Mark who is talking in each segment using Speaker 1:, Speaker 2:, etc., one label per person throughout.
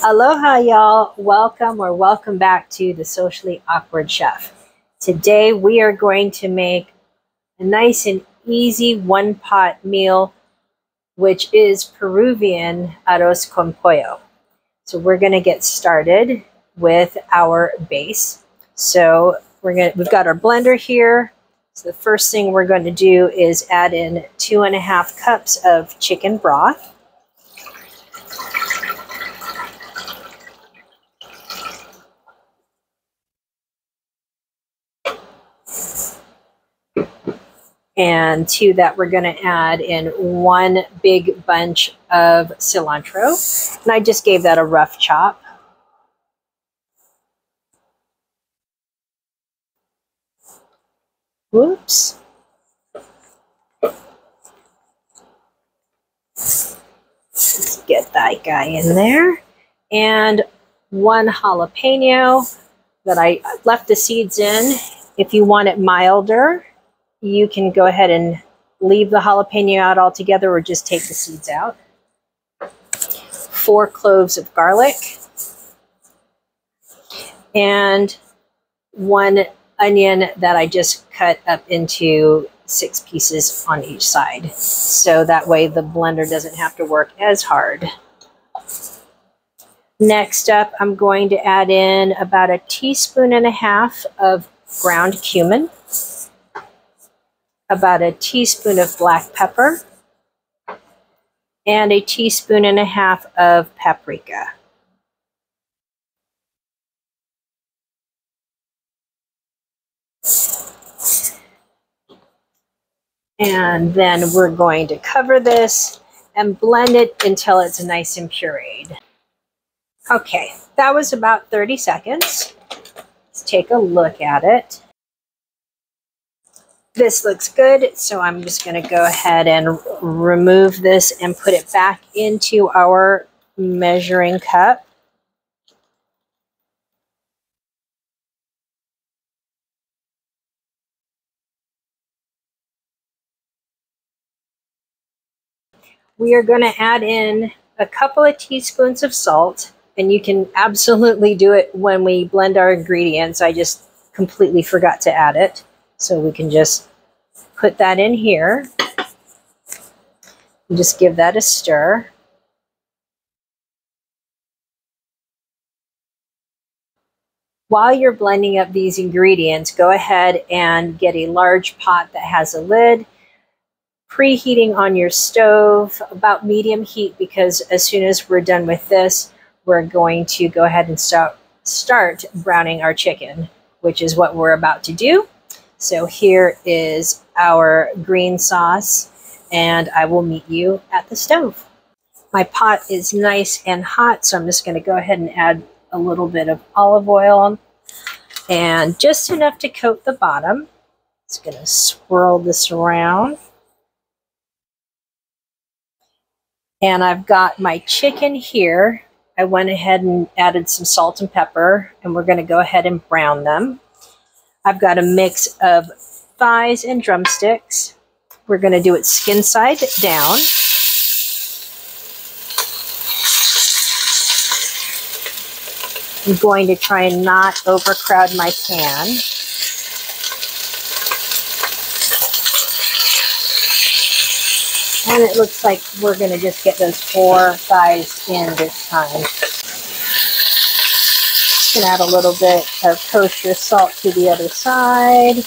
Speaker 1: Aloha, y'all. Welcome back to the Socially Awkward Chef. Today we are going to make a nice and easy one-pot meal, which is Peruvian arroz con pollo. So we're going to get started with our base. So we've got our blender here. So the first thing we're going to do is add in 2.5 cups of chicken broth. And to that, we're going to add in 1 big bunch of cilantro. And I just gave that a rough chop. Whoops. Let's get that guy in there. And 1 jalapeno that I left the seeds in. If you want it milder, you can go ahead and leave the jalapeno out altogether or just take the seeds out. 4 cloves of garlic. And 1 onion that I just cut up into 6 pieces on each side. So that way the blender doesn't have to work as hard. Next up, I'm going to add in about 1.5 teaspoons of ground cumin, about 1 teaspoon of black pepper, and 1.5 teaspoons of paprika. And then we're going to cover this and blend it until it's nice and pureed. Okay, that was about 30 seconds. Let's take a look at it. This looks good, so I'm just going to go ahead and remove this and put it back into our measuring cup. We are going to add in a couple of teaspoons of salt, and you can absolutely do it when we blend our ingredients. I just completely forgot to add it. So we can just put that in here and just give that a stir. While you're blending up these ingredients, go ahead and get a large pot that has a lid. Preheating on your stove, about medium heat, because as soon as we're done with this, we're going to go ahead and start browning our chicken, which is what we're about to do. So here is our green sauce, and I will meet you at the stove. My pot is nice and hot, so I'm just going to go ahead and add a little bit of olive oil and just enough to coat the bottom. Just going to swirl this around. And I've got my chicken here. I went ahead and added some salt and pepper, and we're going to go ahead and brown them. I've got a mix of thighs and drumsticks. We're going to do it skin side down. I'm going to try and not overcrowd my pan. And it looks like we're going to just get those 4 thighs in this time. Just going to add a little bit of kosher salt to the other side.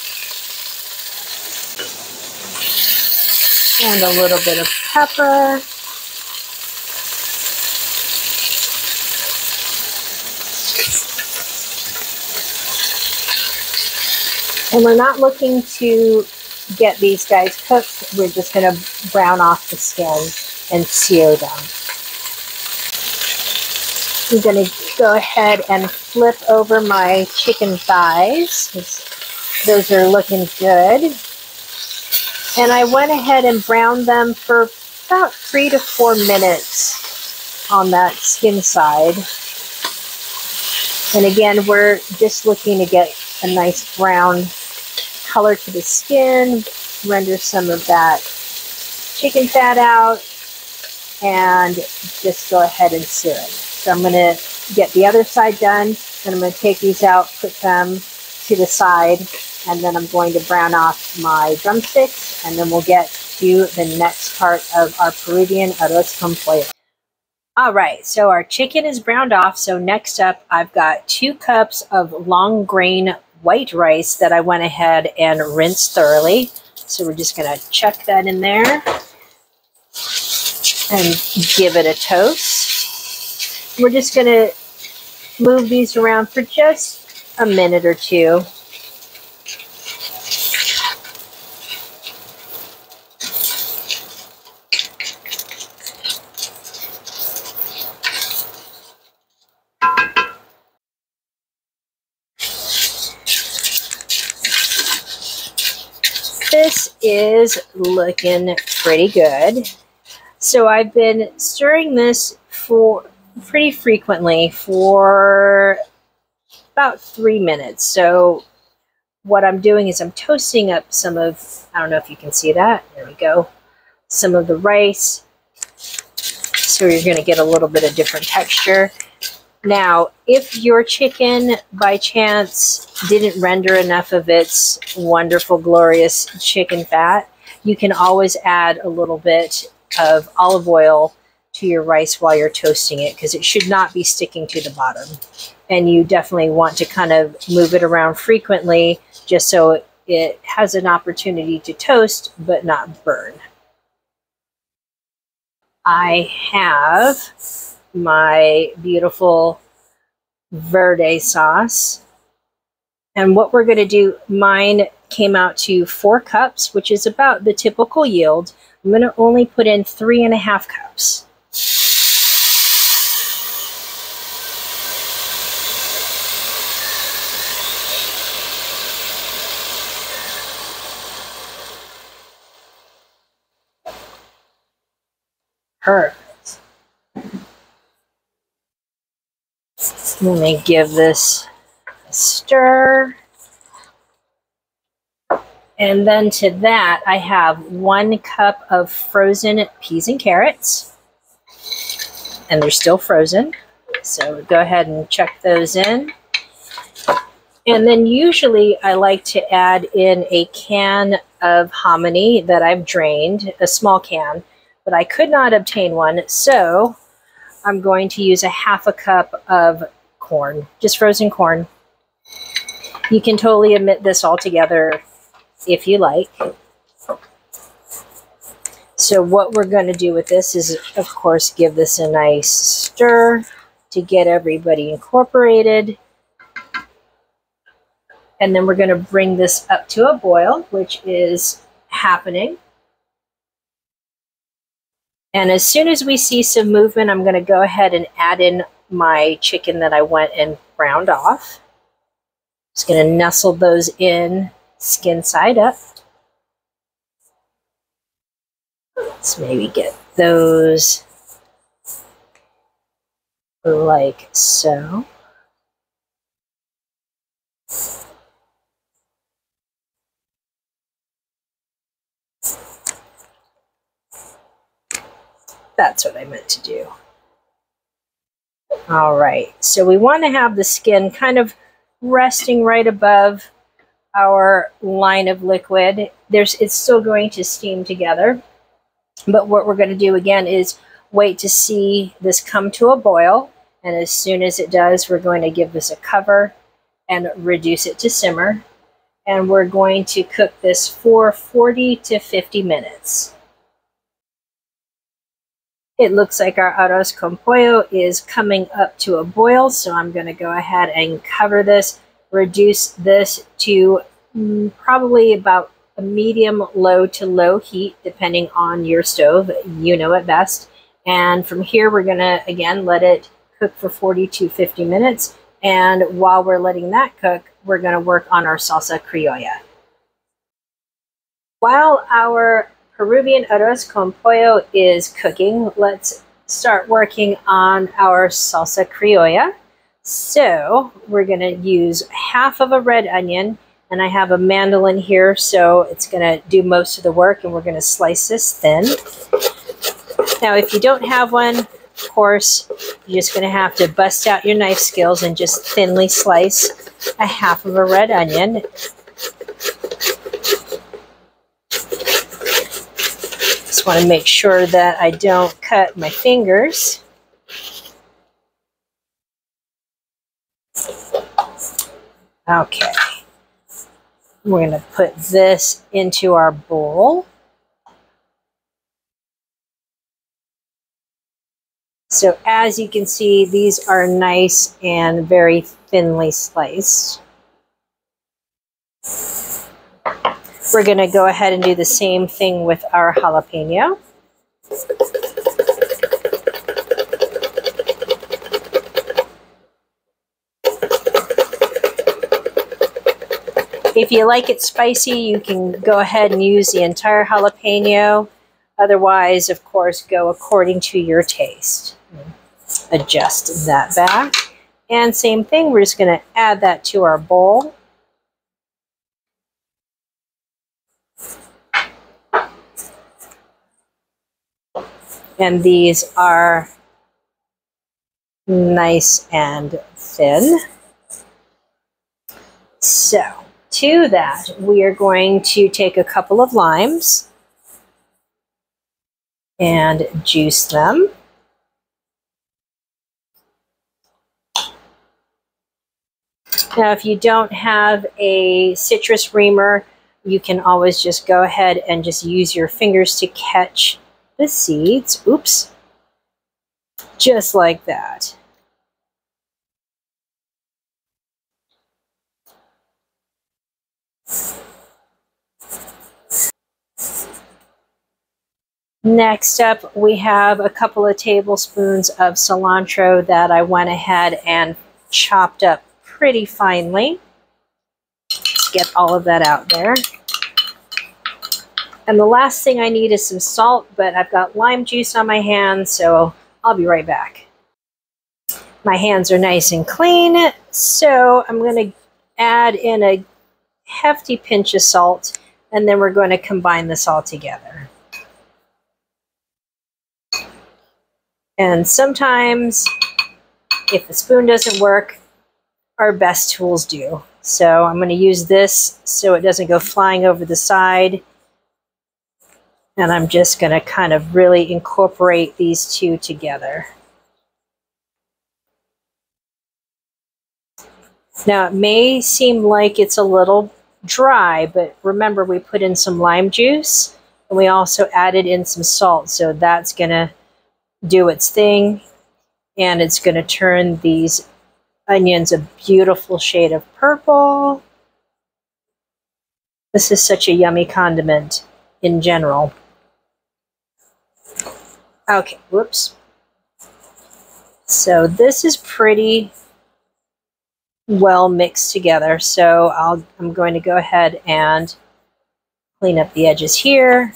Speaker 1: And a little bit of pepper. And we're not looking to get these guys cooked. We're just going to brown off the skin and sear them. I'm going to go ahead and flip over my chicken thighs. Those are looking good. And I went ahead and browned them for about 3 to 4 minutes on that skin side. And again, we're just looking to get a nice brown color to the skin, render some of that chicken fat out, and just go ahead and sear it. So I'm going to get the other side done, and I'm going to take these out, put them to the side, and then I'm going to brown off my drumsticks, and then we'll get to the next part of our Peruvian arroz con pollo. All right, so our chicken is browned off. So next up, I've got 2 cups of long grain white rice that I went ahead and rinsed thoroughly. So we're just going to chuck that in there and give it a toast. We're just going to move these around for just a minute or two. This is looking pretty good. So I've been stirring this for pretty frequently for about 3 minutes. So what I'm doing is I'm toasting up some of, I don't know if you can see that, there we go, some of the rice. So you're going to get a little bit of different texture. Now, if your chicken by chance didn't render enough of its wonderful, glorious chicken fat, you can always add a little bit of olive oil to your rice while you're toasting it, because it should not be sticking to the bottom. And you definitely want to kind of move it around frequently just so it has an opportunity to toast but not burn. I have my beautiful verde sauce. And what we're going to do, mine came out to 4 cups, which is about the typical yield. I'm going to only put in 3.5 cups. Perfect. Let me give this a stir. And then to that, I have 1 cup of frozen peas and carrots. And they're still frozen. So go ahead and chuck those in. And then usually I like to add in a can of hominy that I've drained, a small can, but I could not obtain one. So I'm going to use a 1/2 cup of corn, just frozen corn. You can totally omit this altogether if you like. So what we're going to do with this is, of course, give this a nice stir to get everybody incorporated. And then we're going to bring this up to a boil, which is happening. And as soon as we see some movement, I'm going to go ahead and add in my chicken that I went and browned off. Just going to nestle those in skin side up. Let's maybe get those like so. That's what I meant to do. All right, so we want to have the skin kind of resting right above our line of liquid. It's still going to steam together, but what we're going to do again is wait to see this come to a boil, and as soon as it does, we're going to give this a cover and reduce it to simmer, and we're going to cook this for 40 to 50 minutes. It looks like our arroz con pollo is coming up to a boil, so I'm going to go ahead and cover this, reduce this to probably about a medium low to low heat, depending on your stove. You know it best. And from here, we're going to, again, let it cook for 40 to 50 minutes. And while we're letting that cook, we're going to work on our salsa criolla. While our Peruvian arroz con pollo is cooking, let's start working on our salsa criolla. So we're going to use 1/2 of a red onion, and I have a mandolin here, so it's going to do most of the work, and we're going to slice this thin. Now, if you don't have one, of course, you're just going to have to bust out your knife skills and just thinly slice a half of a red onion. Just want to make sure that I don't cut my fingers. Okay. We're going to put this into our bowl. So as you can see, these are nice and very thinly sliced. We're going to go ahead and do the same thing with our jalapeno. If you like it spicy, you can go ahead and use the entire jalapeno. Otherwise, of course, go according to your taste. Adjust that back. And same thing, we're just going to add that to our bowl. And these are nice and thin. So, to that, we are going to take a couple of limes and juice them. Now, if you don't have a citrus reamer, you can always just go ahead and just use your fingers to catch the seeds. Oops. Just like that. Next up, we have a couple of tablespoons of cilantro that I went ahead and chopped up pretty finely. Let's get all of that out there. And the last thing I need is some salt, but I've got lime juice on my hands, so I'll be right back. My hands are nice and clean, so I'm going to add in a hefty pinch of salt, and then we're going to combine this all together. And sometimes, if the spoon doesn't work, our best tools do. So I'm going to use this so it doesn't go flying over the side. And I'm just going to kind of really incorporate these two together. Now, it may seem like it's a little dry, but remember we put in some lime juice and we also added in some salt. So that's going to do its thing, and it's going to turn these onions a beautiful shade of purple. This is such a yummy condiment in general. Okay, whoops. So this is pretty well mixed together. So I'm going to go ahead and clean up the edges here.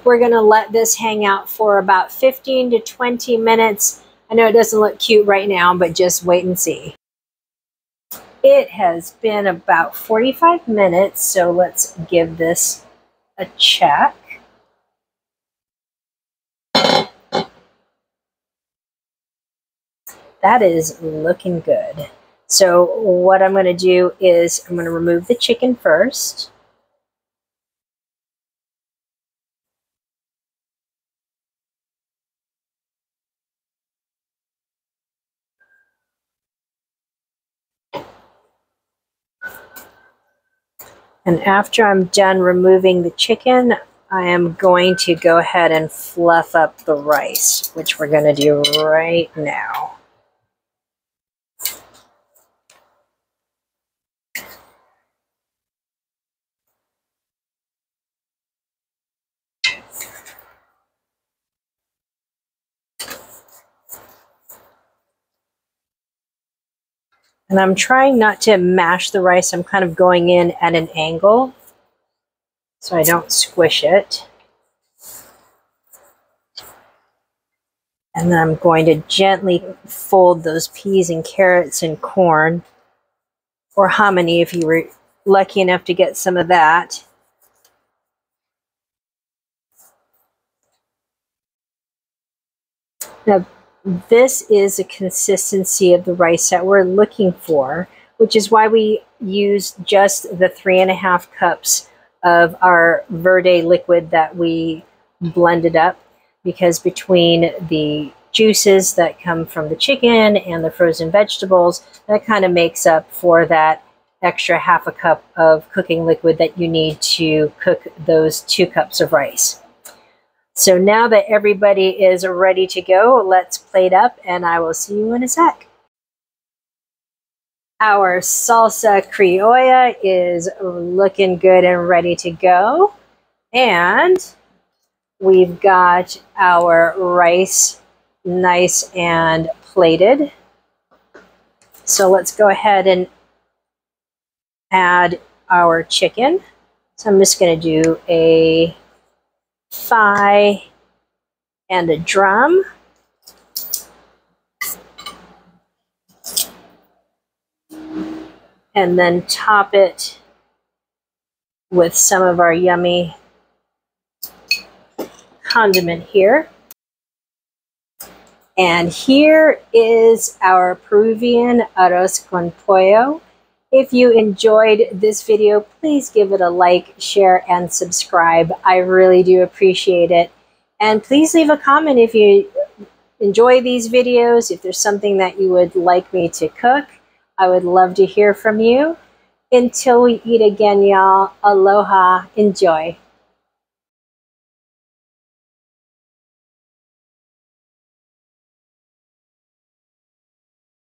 Speaker 1: We're going to let this hang out for about 15 to 20 minutes. I know it doesn't look cute right now, but just wait and see. It has been about 45 minutes, so let's give this a check. That is looking good. So what I'm going to do is I'm going to remove the chicken first. And after I'm done removing the chicken, I am going to go ahead and fluff up the rice, which we're going to do right now. And I'm trying not to mash the rice. I'm kind of going in at an angle so I don't squish it. And then I'm going to gently fold those peas and carrots and corn, or hominy if you were lucky enough to get some of that. Now, this is the consistency of the rice that we're looking for, which is why we use just the 3.5 cups of our verde liquid that we blended up, because between the juices that come from the chicken and the frozen vegetables, that kind of makes up for that extra 1/2 cup of cooking liquid that you need to cook those 2 cups of rice. So now that everybody is ready to go, let's plate up and I will see you in a sec. Our salsa criolla is looking good and ready to go. And we've got our rice nice and plated. So let's go ahead and add our chicken. So I'm just going to do a thigh and a drum. And then top it with some of our yummy condiment here. And here is our Peruvian Arroz con Pollo. If you enjoyed this video, please give it a like, share, and subscribe. I really do appreciate it. And please leave a comment if you enjoy these videos, if there's something that you would like me to cook. I would love to hear from you. Until we eat again, y'all, aloha, enjoy.